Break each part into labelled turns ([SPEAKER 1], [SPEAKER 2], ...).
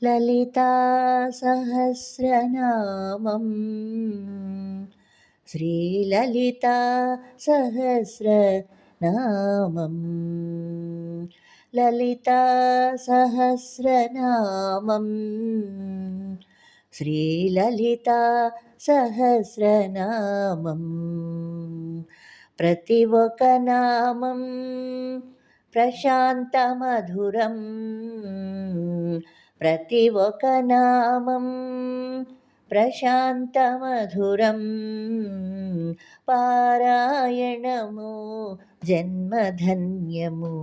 [SPEAKER 1] లలితా సహస్రనామం శ్రీలలితా సహస్రనామం లలితా సహస్రనామం శ్రీలలితా సహస్రనామం ప్రతి ఒక నామం ప్రశాంతమధురం ప్రతి ఒక నామం ప్రశాంతమధురం పారాయణము జన్మధన్యము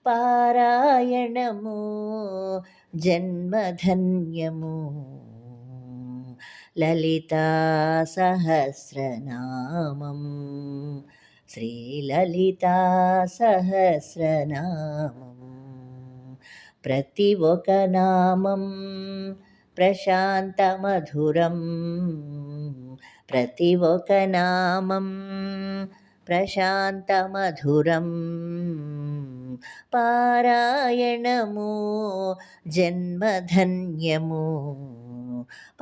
[SPEAKER 1] పారాయణము జన్మధన్యము లలితా సహస్రనామం శ్రీలలితా సహస్రనామం ప్రతి ఒక నామం ప్రశాంతమధురం ప్రతి ఒక నామం ప్రశాంతమధురం పారాయణము జన్మధన్యము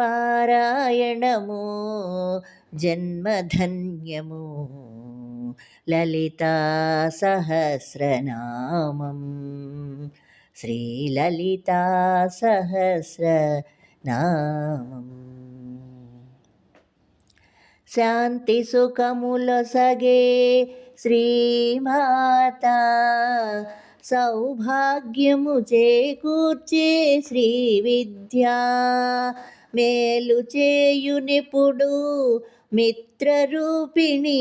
[SPEAKER 1] పారాయణము జన్మధన్యము లలితా సహస్రనామం శ్రీలలితా సహస్రనామం శాంతి సుఖములొసగే శ్రీమాతా సౌభాగ్యము చేకూర్చే శ్రీ విద్యా మేలు చేయునిపుడు మిత్రరూపిణి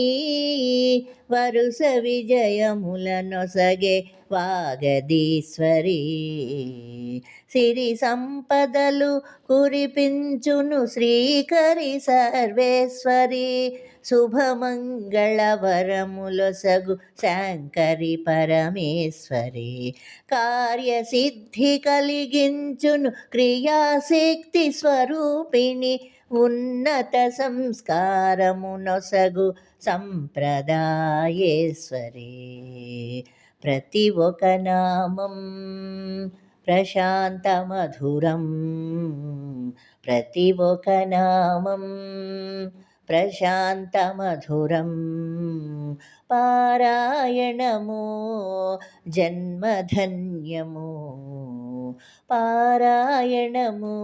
[SPEAKER 1] వరుస విజయములనొసగే వాగదీశ్వరి సిరి సంపదలు కురిపించును శ్రీకరి సర్వేశ్వరి శుభమంగళవరములొసగు శాంకరి పరమేశ్వరి కార్యసిద్ధి కలిగించును క్రియాశక్తి స్వరూపిణి ఉన్నత సంస్కారమునొసగు సంప్రదాయేశ్వరి ప్రతి ఒక నామం ప్రశాంతమధురం ప్రతి ఒక నామం ప్రశాంతమధురం పారాయణము జన్మధన్యము పారాయణము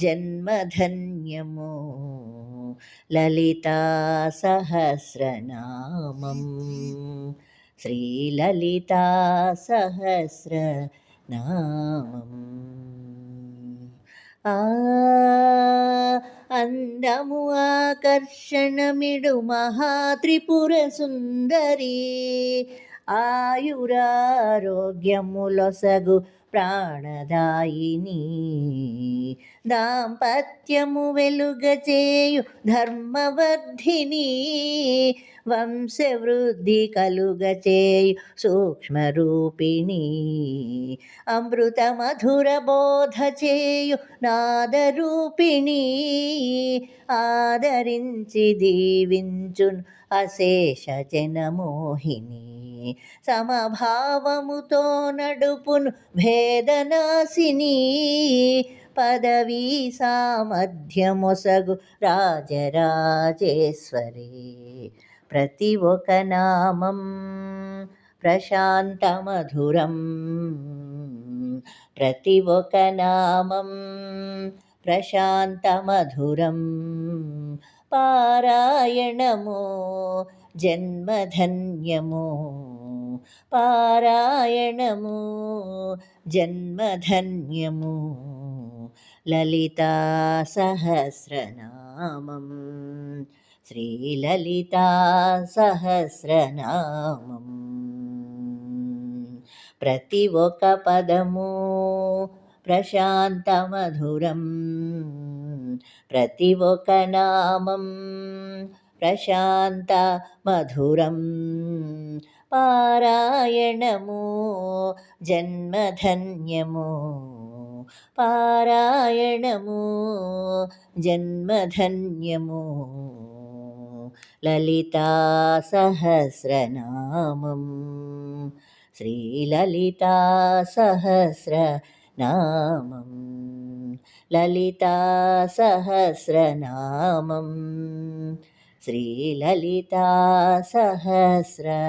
[SPEAKER 1] జన్మధన్యము లలితా సహస్రనామం శ్రీలలితా సహస్రనామం అందము ఆకర్షణమిడు మహాత్రిపుర సుందరి ఆయురారోగ్యములొసగు ప్రాణదాయిని దాంపత్యము వెలుగచేయు ధర్మవర్ధిని వంశవృద్ధి కలుగచేయు సూక్ష్మరూపిణి అమృత మధుర బోధ చేయు నాదరూపిణి ఆదరించి దీవించును అశేష జనమోహిని సమభావముతో నడుపును భేదనాశిని పదవీ సామర్థ్యమొసగు రాజరాజేశ్వరి ప్రతి ఒక నామం ప్రశాంతమధురం ప్రతి ఒక నామం ప్రశాంతమధురం పారాయణము జన్మధన్యము పారాయణము జన్మధన్యము లలితా సహస్రనామం శ్రీలలితా సహస్రనామం ప్రతి ఒక పదము ప్రశాంతమధురం ప్రతి ఒక నామం ప్రశాంతమధురం పారాయణము జన్మధన్యము పారాయణము జన్మధన్యము లలితా సహస్రనామం శ్రీలలితా సహస్రనామం నామం లలితా సహస్రనామం శ్రీలలితా సహస్రనామం